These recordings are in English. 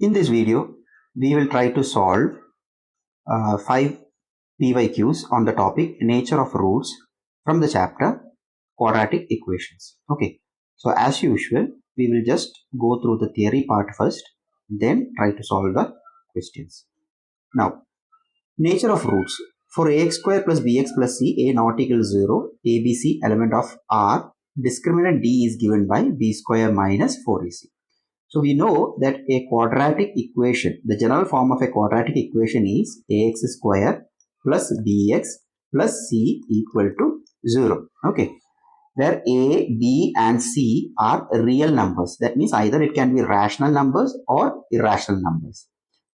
In this video, we will try to solve 5 PYQs on the topic nature of roots from the chapter quadratic equations. Okay, so as usual, we will just go through the theory part first, then try to solve the questions. Now, nature of roots. For ax square plus bx plus c, a not equal 0, abc element of R, discriminant d is given by b square minus 4ac. So we know that a quadratic equation, the general form of a quadratic equation is ax square plus bx plus c equal to 0. Okay, where a, b and c are real numbers. That means either it can be rational numbers or irrational numbers.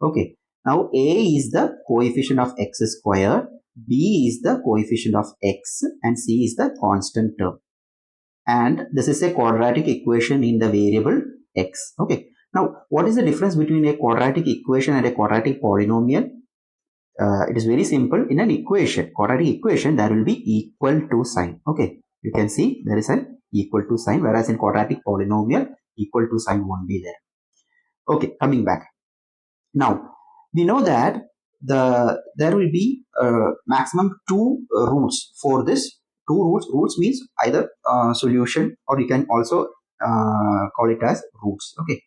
Okay, now a is the coefficient of x square, b is the coefficient of x and c is the constant term. And this is a quadratic equation in the variable x. Okay, now what is the difference between a quadratic equation and a quadratic polynomial? It is very simple. In an equation, quadratic equation, there will be equal to sign. Okay, you can see there is an equal to sign, whereas in quadratic polynomial, equal to sign won't be there. Okay, coming back. Now we know that there will be maximum 2 roots for this. 2 roots. Roots means either solution, or you can also call it as roots. Okay,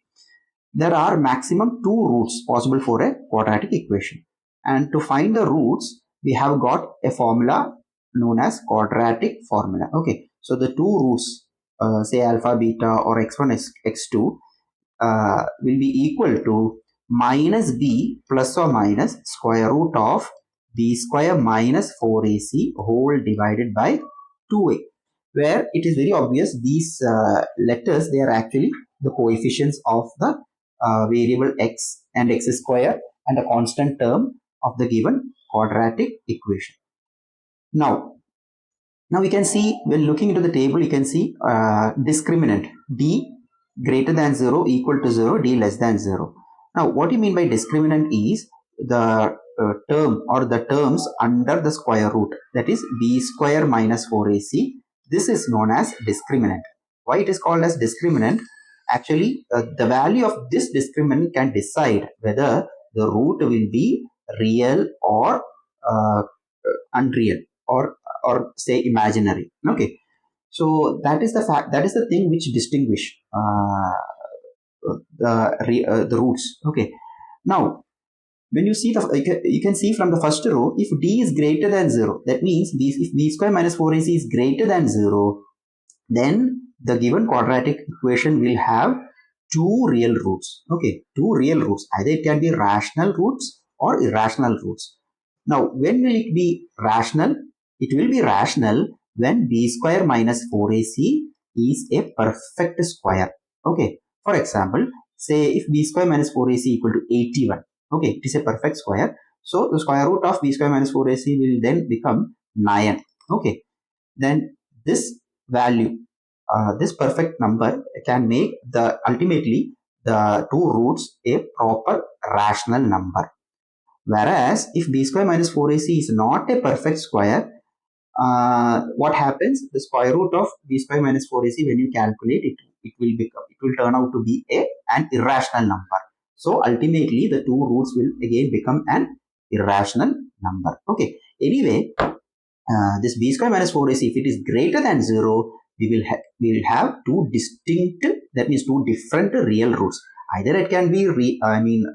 there are maximum 2 roots possible for a quadratic equation, and to find the roots we have got a formula known as quadratic formula. Okay, so the 2 roots, say alpha, beta or x1, x2 will be equal to minus b plus or minus square root of b square minus 4ac whole divided by 2a, where it is very obvious these letters, they are actually the coefficients of the variable x and x square and the constant term of the given quadratic equation. Now we can see, when looking into the table, you can see discriminant d greater than 0, equal to 0, d less than 0. Now what you mean by discriminant is the term or the terms under the square root, that is b square minus 4ac. This is known as discriminant. Why it is called as discriminant? Actually, the value of this discriminant can decide whether the root will be real or unreal, or say imaginary. Okay, so that is the fact, that is the thing which distinguish the roots. Okay, now when you see you can see from the first row, if d is greater than 0, that means if b square minus 4ac is greater than 0, then the given quadratic equation will have 2 real roots. Okay, 2 real roots. Either it can be rational roots or irrational roots. Now when will it be rational? It will be rational when b square minus 4ac is a perfect square. Okay, for example, say if b square minus 4ac equal to 81. Okay, it is a perfect square. So the square root of b square minus 4ac will then become 9. Okay, then this value, this perfect number can make ultimately the 2 roots a proper rational number. Whereas if b square minus 4ac is not a perfect square, what happens? The square root of b square minus 4ac, when you calculate it, it will turn out to be an irrational number. So ultimately the 2 roots will again become an irrational number. Okay, anyway, this b square minus 4ac, if it is greater than 0, we will have 2 distinct, that means 2 different real roots. Either it can be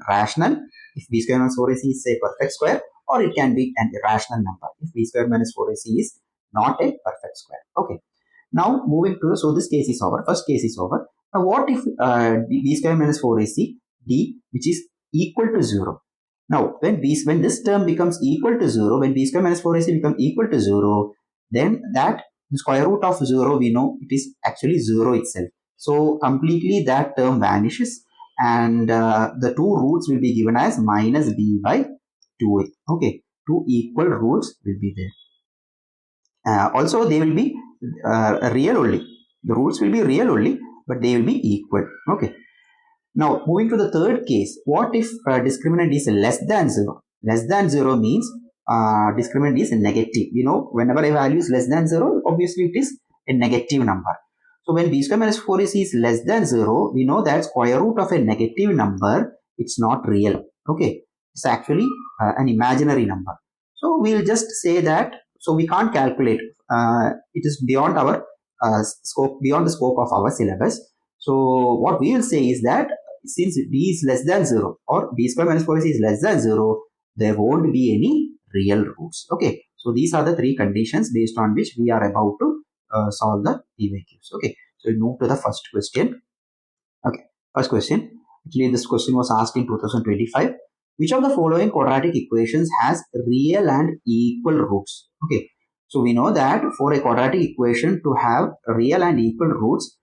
rational if b square minus 4ac is a perfect square, or it can be an irrational number if b square minus 4ac is not a perfect square. Okay, now moving to, so this case is over, first case is over. Now what if b square minus 4ac d, which is equal to 0? Now when this term becomes equal to 0, when b square minus 4ac becomes equal to 0, then that the square root of 0, we know it is actually 0 itself. So completely that term vanishes, and the 2 roots will be given as minus b by 2a. Okay, 2 equal roots will be there. Also they will be real only. The roots will be real only, but they will be equal. Okay, now moving to the third case. What if discriminant is less than 0? Less than 0 means discriminant is negative. You know, whenever a value is less than 0, obviously it is a negative number. So when b square minus 4ac is less than 0, we know that square root of a negative number It's not real. Okay, it's actually an imaginary number. So we'll just say that, so we can't calculate. It is beyond our scope, beyond the scope of our syllabus. So what we will say is that since b is less than 0 or b square minus 4ac is less than 0, there won't be any real roots. Okay, so these are the three conditions based on which we are about to solve the PYQs. Okay, so we move to the first question. Okay, first question. Actually, this question was asked in 2025. Which of the following quadratic equations has real and equal roots? Okay, so we know that for a quadratic equation to have real and equal roots,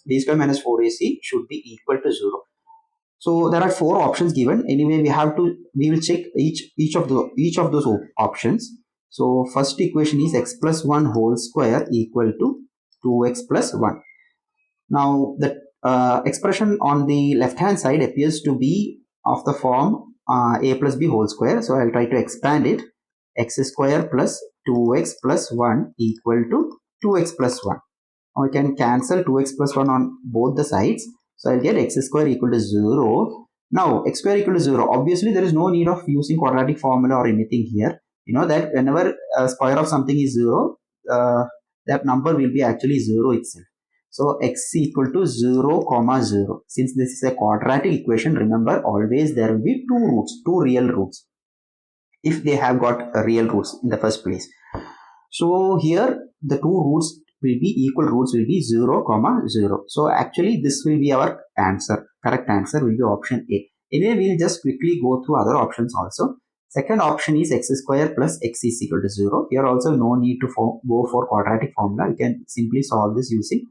b square minus 4ac should be equal to 0. So there are 4 options given. Anyway, we will check each of those options. So first equation is x plus 1 whole square equal to 2x plus 1. Now the expression on the left hand side appears to be of the form a plus b whole square. So I'll try to expand it. X square plus 2x plus 1 equal to 2x plus 1. Now I can cancel 2x plus 1 on both the sides. So I'll get x square equal to 0. Now x square equal to 0. Obviously there is no need of using quadratic formula or anything here. You know that whenever square of something is 0, that number will be actually 0 itself. So x equal to 0 comma 0. Since this is a quadratic equation, remember always there will be two real roots, if they have got real roots in the first place. So here the two roots will be equal roots will be 0 comma 0. So actually this will be our answer. Correct answer will be option A. Anyway, we'll just quickly go through other options also. Second option is x square plus x is equal to 0. Here also no need to go for quadratic formula. We can simply solve this using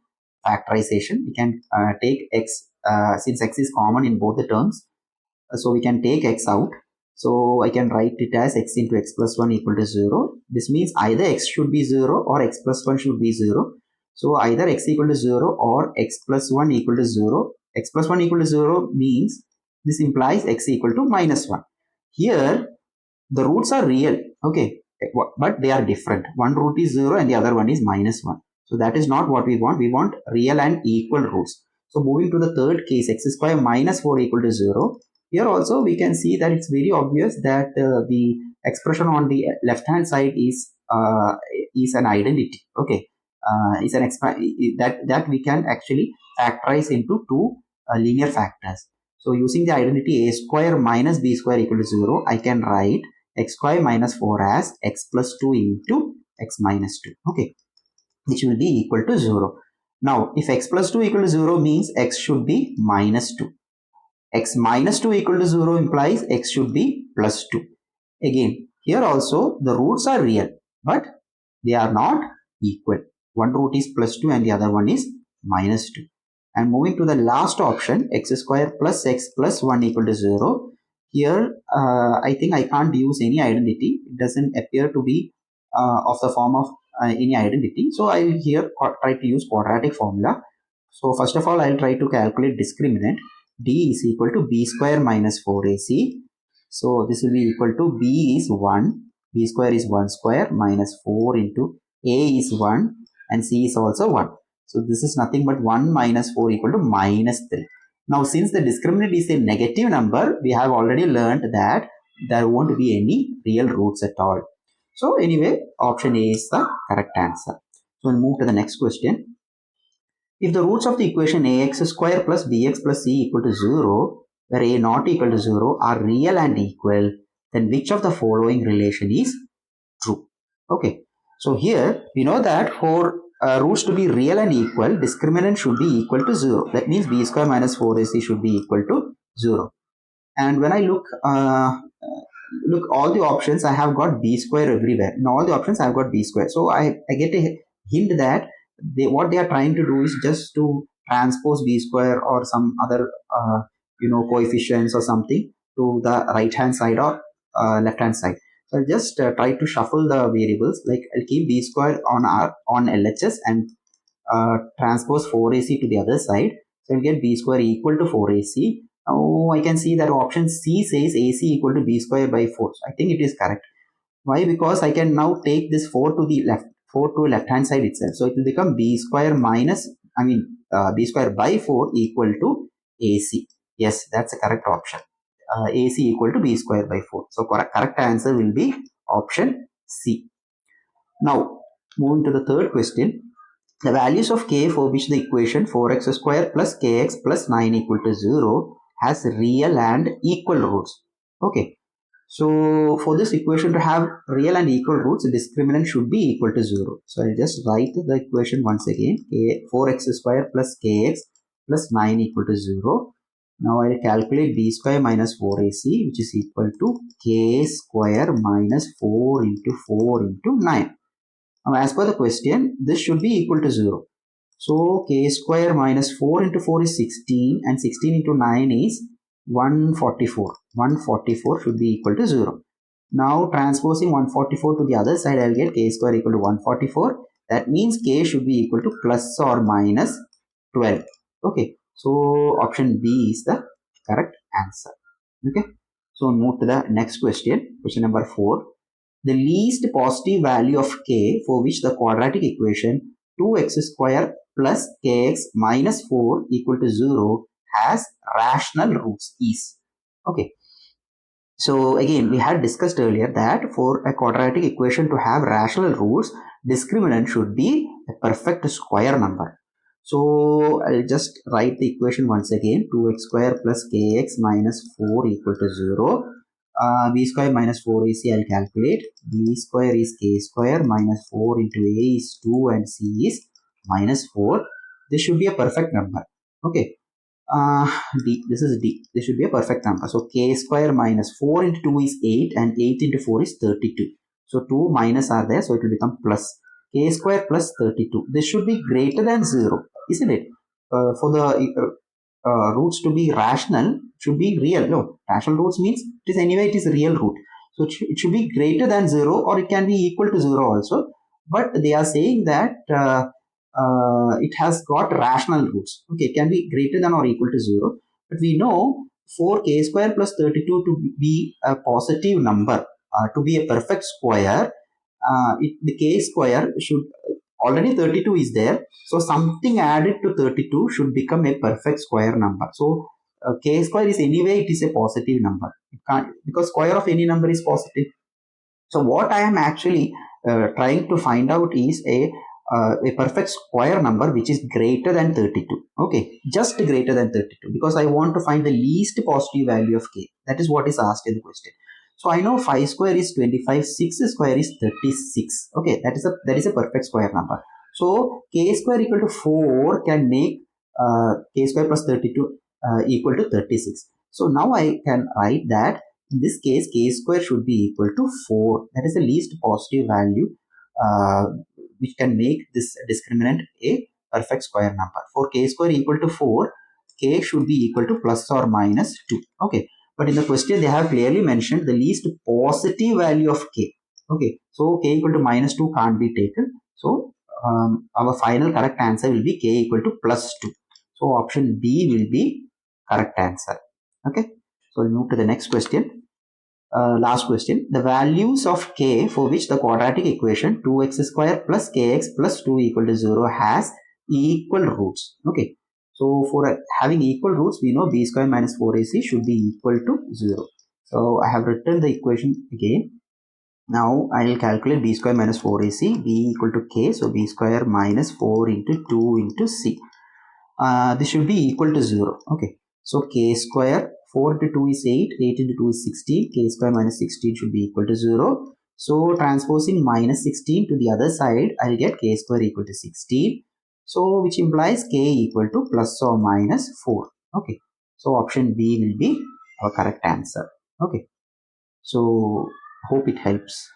factorization. We can take x, since x is common in both the terms, so we can take x out. So I can write it as x into x plus 1 equal to 0. This means either x should be 0 or x plus 1 should be 0. So either x equal to 0 or x plus 1 equal to 0. X plus 1 equal to 0 means this implies x equal to minus 1. Here the roots are real, okay, but they are different. One root is 0 and the other one is minus 1. So that is not what we want. We want real and equal roots. So moving to the third case, x square minus 4 equal to 0. Here also we can see that it's very obvious that the expression on the left hand side is an identity. Okay, is an that we can actually factorize into two linear factors. So using the identity a square minus b square equal to 0, I can write x square minus 4 as x plus 2 into x minus 2. Okay, which will be equal to 0. Now, if x plus 2 equal to 0 means x should be minus 2. X minus 2 equal to 0 implies x should be plus 2. Again, here also the roots are real, but they are not equal. One root is plus 2 and the other one is minus 2. And moving to the last option, x square plus x plus 1 equal to 0. Here, I think I can't use any identity. It doesn't appear to be of the form of any identity. So I will here try to use quadratic formula. So first of all, I'll try to calculate discriminant. D is equal to b square minus 4ac. So this will be equal to b is 1, b square is 1 square minus 4 into a is 1 and c is also 1. So this is nothing but 1 minus 4 equal to minus 3. Now since the discriminant is a negative number, we have already learned that there won't be any real roots at all. So anyway, option A is the correct answer. So we'll move to the next question. If the roots of the equation ax square plus bx plus c equal to 0, where a not equal to 0 are real and equal, then which of the following relation is true? Okay, so here we know that for roots to be real and equal, discriminant should be equal to 0. That means b square minus 4ac should be equal to 0. And when I look all the options, I have got b square everywhere. In all the options, I have got b square. So I get a hint that what they are trying to do is just to transpose b square or some other coefficients or something to the right hand side or left hand side. So I'll just try to shuffle the variables. Like I'll keep b square on LHS and transpose 4ac to the other side. So I'll get b square equal to 4ac. Now I can see that option C says AC equal to b square by 4. So I think it is correct. Why? Because I can now take this 4 to the left hand side itself. So it will become b square by 4 equal to AC. Yes, that's the correct option. AC equal to B square by 4. So correct answer will be option C. Now, moving to the third question. The values of k for which the equation 4x square plus kx plus 9 equal to 0 has real and equal roots. Okay. So for this equation to have real and equal roots, the discriminant should be equal to 0. So I'll just write the equation once again. 4x square plus kx plus 9 equal to 0. Now I'll calculate b square minus 4ac, which is equal to k square minus 4 into 4 into 9. Now as per the question, this should be equal to 0. So k square minus 4 into 4 is 16 and 16 into 9 is 144. 144 should be equal to 0. Now transposing 144 to the other side, I will get k square equal to 144. That means k should be equal to plus or minus 12. Okay. So option B is the correct answer. Okay. So move to the next question. Question number 4. The least positive value of k for which the quadratic equation 2x square plus kx minus 4 equal to 0 has rational roots is. Okay. So again, we had discussed earlier that for a quadratic equation to have rational roots, discriminant should be a perfect square number. So I'll just write the equation once again. 2x square plus kx minus 4 equal to 0. B square minus 4ac I'll calculate. B square is k square minus 4 into a is 2 and c is minus 4. This should be a perfect number. Okay. This is D. This should be a perfect number. So k square minus 4 into 2 is 8 and 8 into 4 is 32. So 2 minus are there, so it will become plus. K square plus 32. This should be greater than 0, isn't it? For the roots to be rational, it should be real. No, rational roots means it is anyway, it is a real root. So it should be greater than 0 or it can be equal to 0 also. But they are saying that it has got rational roots. Okay, it can be greater than or equal to 0. But we know for k square plus 32 to be a positive number, to be a perfect square, the k square should, already 32 is there. So something added to 32 should become a perfect square number. So k square is anyway, it is a positive number. It can't, because square of any number is positive. So what I am actually trying to find out is a perfect square number which is greater than 32. Okay, just greater than 32, because I want to find the least positive value of k. That is what is asked in the question. So I know 5 square is 25, 6 square is 36. Okay, that is a perfect square number. So k square equal to 4 can make k square plus 32 equal to 36. So now I can write that in this case k square should be equal to 4. That is the least positive value which can make this discriminant a perfect square number. For k square equal to 4, k should be equal to plus or minus 2. Okay. But in the question, they have clearly mentioned the least positive value of k. Okay. So k equal to minus 2 can't be taken. So our final correct answer will be k equal to plus 2. So option B will be correct answer. Okay. So we'll move to the next question. Last question. The values of k for which the quadratic equation 2x square plus kx plus 2 equal to 0 has equal roots. Okay. So for having equal roots, we know b square minus 4ac should be equal to 0. So I have written the equation again. Now I will calculate b square minus 4ac, b equal to k. So b square minus 4 into 2 into c. This should be equal to 0. Okay. So k square, 4 into 2 is 8, 8 into 2 is 16, k square minus 16 should be equal to 0. So transposing minus 16 to the other side, I will get k square equal to 16. So which implies k equal to plus or minus 4. Okay. So option B will be our correct answer. Okay. So hope it helps.